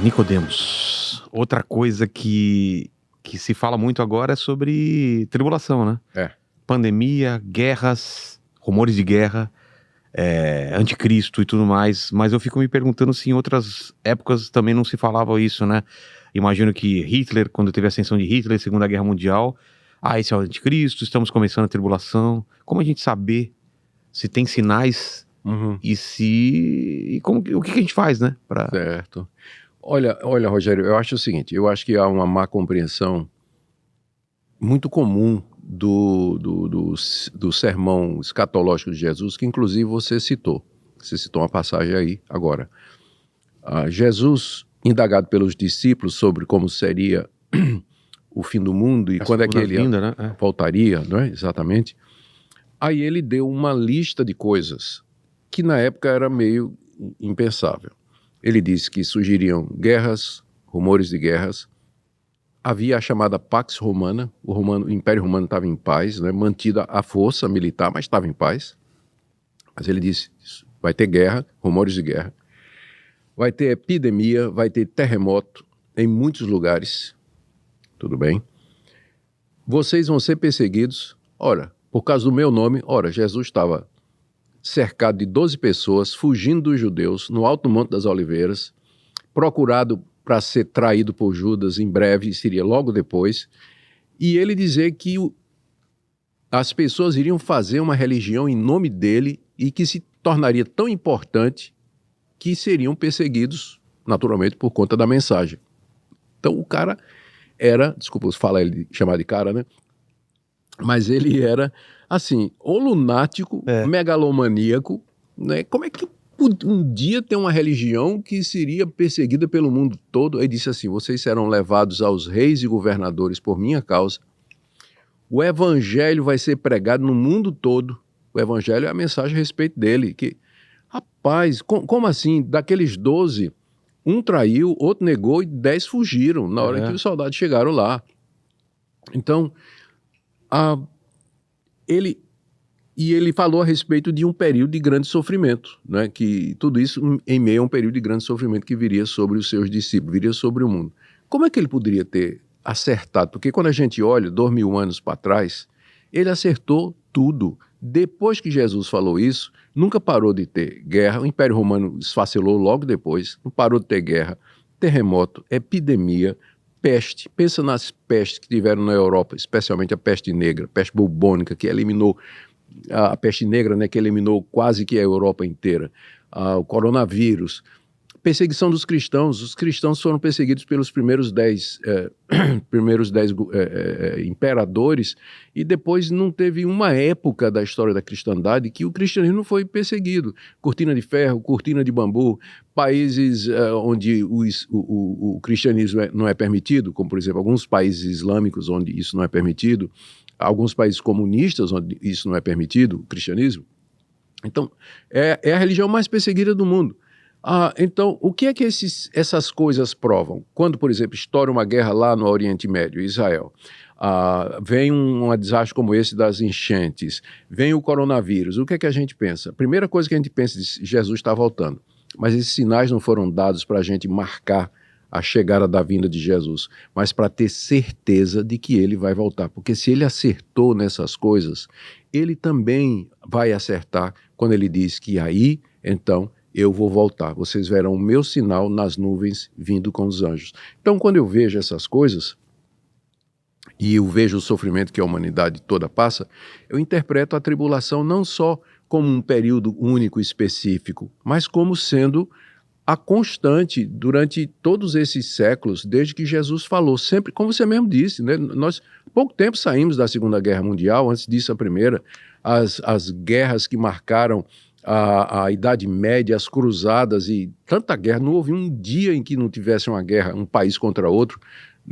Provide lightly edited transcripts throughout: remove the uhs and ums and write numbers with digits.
Nicodemos, outra coisa que se fala muito agora é sobre tribulação, né? Pandemia, guerras, rumores de guerra, anticristo e tudo mais, mas eu fico me perguntando se em outras épocas também não se falava isso, né? Imagino que Hitler, quando teve a ascensão de Hitler, Segunda Guerra Mundial, esse é o anticristo, estamos começando a tribulação. Como a gente saber se tem sinais o que a gente faz, né? Certo. Olha, Rogério, eu acho o seguinte, eu acho que há uma má compreensão muito comum do sermão escatológico de Jesus, que inclusive você citou uma passagem aí agora. Jesus, indagado pelos discípulos sobre como seria o fim do mundo e quando é que ele voltaria, não é? Exatamente. Aí ele deu uma lista de coisas que na época era meio impensável. Ele disse que surgiriam guerras, rumores de guerras. Havia a chamada Pax Romana, o Império Romano estava em paz, né, mantida a força militar, mas estava em paz. Mas ele disse, vai ter guerra, rumores de guerra. Vai ter epidemia, vai ter terremoto em muitos lugares. Tudo bem? Vocês vão ser perseguidos. Ora, por causa do meu nome, Jesus estava cercado de 12 pessoas, fugindo dos judeus, no alto Monte das Oliveiras, procurado para ser traído por Judas em breve, seria logo depois, e ele dizer que as pessoas iriam fazer uma religião em nome dele e que se tornaria tão importante que seriam perseguidos, naturalmente, por conta da mensagem. Então o cara era, desculpa falar ele chamar de cara, né? Mas ele era, assim, ou lunático, megalomaníaco, né? Como é que um dia tem uma religião que seria perseguida pelo mundo todo? Ele disse assim, vocês serão levados aos reis e governadores por minha causa. O evangelho vai ser pregado no mundo todo. O evangelho é a mensagem a respeito dele. Que, rapaz, como assim? Daqueles 12, um traiu, outro negou e 10 fugiram na hora que os soldados chegaram lá. Então, ele falou a respeito de um período de grande sofrimento, né? Que tudo isso em meio a um período de grande sofrimento que viria sobre os seus discípulos, viria sobre o mundo. Como é que ele poderia ter acertado? Porque quando a gente olha 2000 anos para trás, ele acertou tudo. Depois que Jesus falou isso, nunca parou de ter guerra. O Império Romano esfacelou logo depois, não parou de ter guerra, terremoto, epidemia, peste. Pensa nas pestes que tiveram na Europa, especialmente a peste negra, peste bubônica, que eliminou a peste negra, né, que eliminou quase que a Europa inteira, o coronavírus, perseguição dos cristãos. Os cristãos foram perseguidos pelos primeiros 10 imperadores, e depois não teve uma época da história da cristandade que o cristianismo não foi perseguido. Cortina de ferro, cortina de bambu, países onde o cristianismo não é permitido, como por exemplo alguns países islâmicos onde isso não é permitido, alguns países comunistas onde isso não é permitido, o cristianismo. Então, é a religião mais perseguida do mundo. Então, o que é que essas coisas provam? Quando, por exemplo, estoura uma guerra lá no Oriente Médio, Israel, vem um desastre como esse das enchentes, vem o coronavírus, o que é que a gente pensa? A primeira coisa que a gente pensa é que Jesus está voltando. Mas esses sinais não foram dados para a gente marcar a chegada da vinda de Jesus, mas para ter certeza de que ele vai voltar. Porque se ele acertou nessas coisas, ele também vai acertar quando ele diz que aí, então, eu vou voltar. Vocês verão o meu sinal nas nuvens vindo com os anjos. Então, quando eu vejo essas coisas, e eu vejo o sofrimento que a humanidade toda passa, eu interpreto a tribulação não só como um período único específico, mas como sendo a constante durante todos esses séculos, desde que Jesus falou, sempre, como você mesmo disse, né? Nós, pouco tempo saímos da Segunda Guerra Mundial, antes disso a Primeira, as guerras que marcaram a Idade Média, as cruzadas e tanta guerra, não houve um dia em que não tivesse uma guerra, um país contra outro,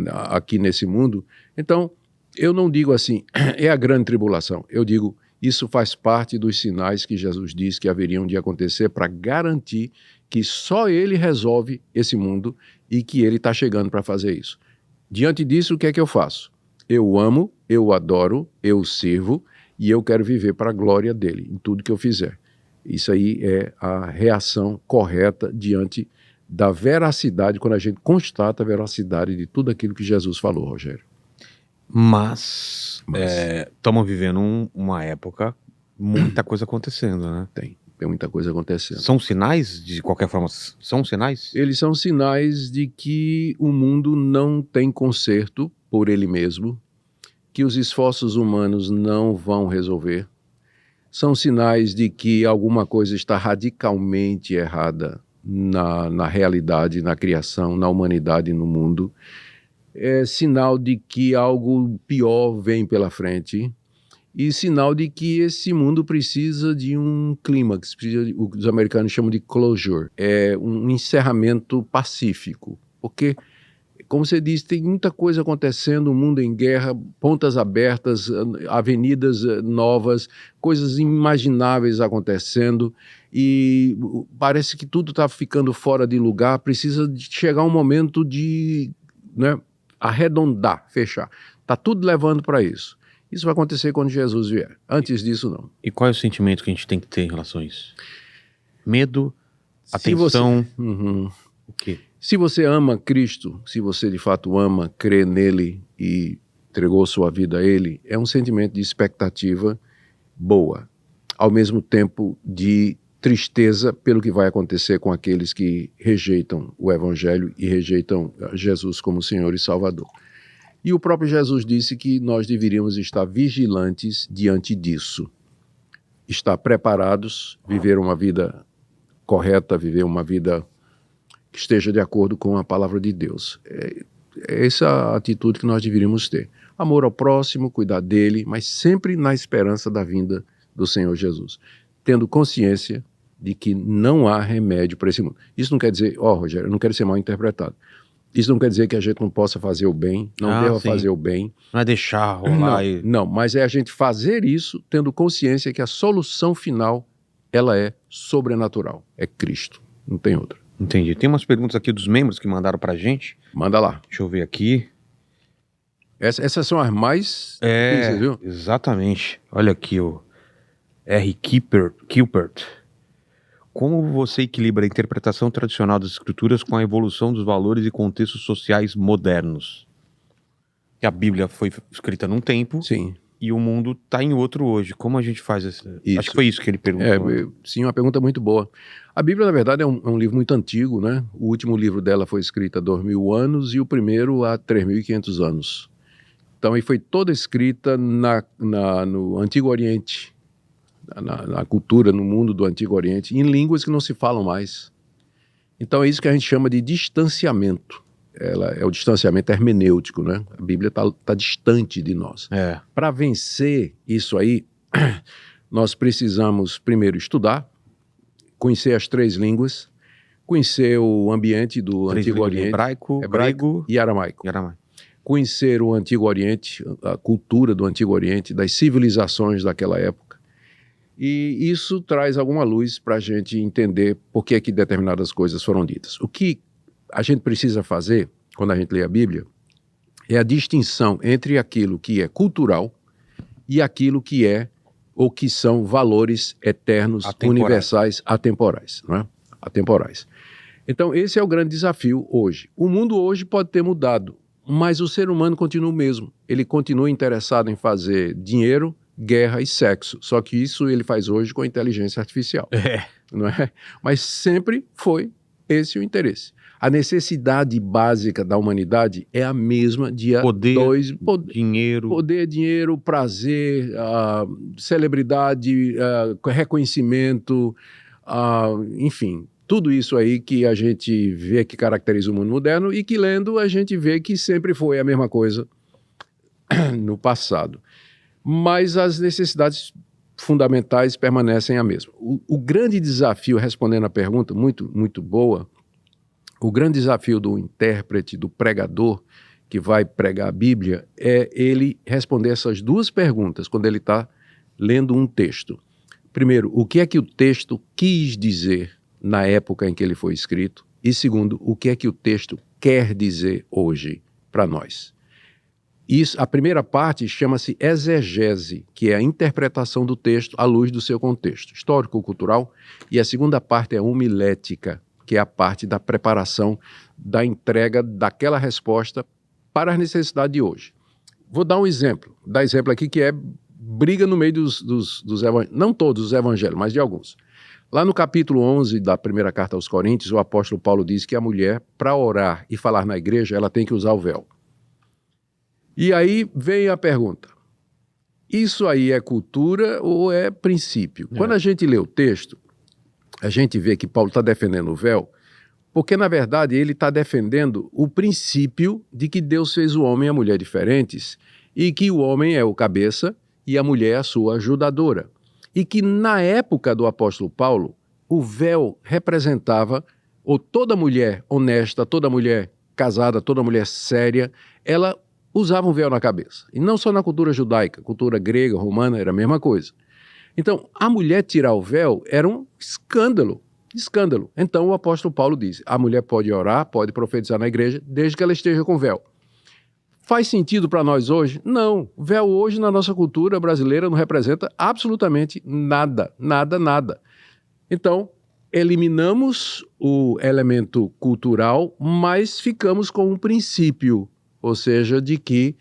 aqui nesse mundo. Então, eu não digo assim, é a grande tribulação, eu digo, isso faz parte dos sinais que Jesus disse que haveriam de acontecer para garantir que só ele resolve esse mundo e que ele está chegando para fazer isso. Diante disso, o que é que eu faço? Eu amo, eu adoro, eu sirvo e eu quero viver para a glória dele em tudo que eu fizer. Isso aí é a reação correta diante da veracidade, quando a gente constata a veracidade de tudo aquilo que Jesus falou, Rogério. Mas estamos vivendo uma época, muita coisa acontecendo, né? Tem muita coisa acontecendo. São sinais, de qualquer forma, são sinais? Eles são sinais de que o mundo não tem conserto por ele mesmo, que os esforços humanos não vão resolver. São sinais de que alguma coisa está radicalmente errada na realidade, na criação, na humanidade, no mundo. É sinal de que algo pior vem pela frente e sinal de que esse mundo precisa de um clímax, o que os americanos chamam de closure, é um encerramento pacífico, porque, como você disse, tem muita coisa acontecendo, o mundo em guerra, pontas abertas, avenidas novas, coisas inimagináveis acontecendo e parece que tudo está ficando fora de lugar, precisa de chegar um momento de arredondar, fechar. Está tudo levando para isso. Isso vai acontecer quando Jesus vier. Antes disso, não. E qual é o sentimento que a gente tem que ter em relação a isso? Medo? Atenção? O quê? Se você ama Cristo, se você de fato ama, crê nele e entregou sua vida a ele, é um sentimento de expectativa boa, ao mesmo tempo de tristeza pelo que vai acontecer com aqueles que rejeitam o Evangelho e rejeitam Jesus como Senhor e Salvador. E o próprio Jesus disse que nós deveríamos estar vigilantes diante disso, estar preparados, viver uma vida correta, viver uma vida que esteja de acordo com a palavra de Deus. É essa a atitude que nós deveríamos ter. Amor ao próximo, cuidar dele, mas sempre na esperança da vinda do Senhor Jesus. Tendo consciência de que não há remédio para esse mundo. Isso não quer dizer, Rogério, eu não quero ser mal interpretado. Isso não quer dizer que a gente não possa fazer o bem, não deva fazer o bem. Não é deixar rolar. Não, mas é a gente fazer isso tendo consciência que a solução final, ela é sobrenatural. É Cristo, não tem outra. Entendi. Tem umas perguntas aqui dos membros que mandaram pra gente. Manda lá. Deixa eu ver aqui. Essas são as mais difíceis, viu? Exatamente. Olha aqui o R. Kilpert. Como você equilibra a interpretação tradicional das escrituras com a evolução dos valores e contextos sociais modernos? Que a Bíblia foi escrita num tempo. Sim. E o mundo está em outro hoje. Como a gente faz isso? Acho que foi isso que ele perguntou. Sim, uma pergunta muito boa. A Bíblia, na verdade, é um livro muito antigo, né? O último livro dela foi escrito há 2.000 anos e o primeiro há 3.500 anos. Então, e foi toda escrita no Antigo Oriente, na cultura, no mundo do Antigo Oriente, em línguas que não se falam mais. Então, é isso que a gente chama de distanciamento. É o distanciamento hermenêutico, né? A Bíblia está distante de nós. Para vencer isso aí, nós precisamos primeiro estudar, conhecer as 3 línguas, conhecer o ambiente do Antigo Oriente, hebraico, grego e aramaico. Conhecer o Antigo Oriente, a cultura do Antigo Oriente, das civilizações daquela época. E isso traz alguma luz para a gente entender por que determinadas coisas foram ditas. O que a gente precisa fazer, quando a gente lê a Bíblia, é a distinção entre aquilo que é cultural e aquilo que é ou que são valores eternos, universais, atemporais, não é? Atemporais. Então, esse é o grande desafio hoje. O mundo hoje pode ter mudado, mas o ser humano continua o mesmo. Ele continua interessado em fazer dinheiro, guerra e sexo. Só que isso ele faz hoje com a inteligência artificial. Não é? Mas sempre foi esse o interesse. A necessidade básica da humanidade é a mesma de dinheiro. Poder, dinheiro, prazer, celebridade, reconhecimento, enfim, tudo isso aí que a gente vê que caracteriza o mundo moderno e que lendo a gente vê que sempre foi a mesma coisa no passado. Mas as necessidades fundamentais permanecem a mesma. O grande desafio, respondendo a pergunta, muito, muito boa, o grande desafio do intérprete, do pregador, que vai pregar a Bíblia, é ele responder essas 2 perguntas quando ele está lendo um texto. Primeiro, o que é que o texto quis dizer na época em que ele foi escrito? E segundo, o que é que o texto quer dizer hoje para nós? Isso, a primeira parte chama-se exegese, que é a interpretação do texto à luz do seu contexto histórico-cultural, e a segunda parte é homilética, que é a parte da preparação, da entrega daquela resposta para as necessidades de hoje. Vou dar um exemplo, aqui que é briga no meio dos evangelhos, não todos os evangelhos, mas de alguns. Lá no capítulo 11 da primeira carta aos Coríntios, o apóstolo Paulo diz que a mulher, para orar e falar na igreja, ela tem que usar o véu. E aí vem a pergunta, isso aí é cultura ou é princípio? Quando a gente lê o texto, a gente vê que Paulo está defendendo o véu, porque na verdade ele está defendendo o princípio de que Deus fez o homem e a mulher diferentes e que o homem é o cabeça e a mulher é a sua ajudadora. E que na época do apóstolo Paulo, o véu representava, ou toda mulher honesta, toda mulher casada, toda mulher séria, ela usava um véu na cabeça. E não só na cultura judaica, cultura grega, romana, era a mesma coisa. Então, a mulher tirar o véu era um escândalo. Então, o apóstolo Paulo diz, a mulher pode orar, pode profetizar na igreja, desde que ela esteja com véu. Faz sentido para nós hoje? Não. O véu hoje na nossa cultura brasileira não representa absolutamente nada. Então, eliminamos o elemento cultural, mas ficamos com um princípio, ou seja, de que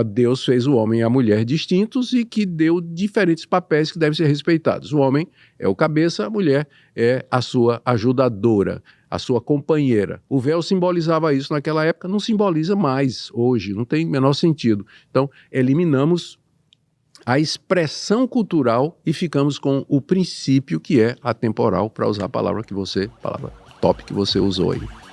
Deus fez o homem e a mulher distintos e que deu diferentes papéis que devem ser respeitados. O homem é o cabeça, a mulher é a sua ajudadora, a sua companheira. O véu simbolizava isso naquela época, não simboliza mais hoje, não tem o menor sentido. Então, eliminamos a expressão cultural e ficamos com o princípio que é atemporal, para usar a palavra top que você usou aí.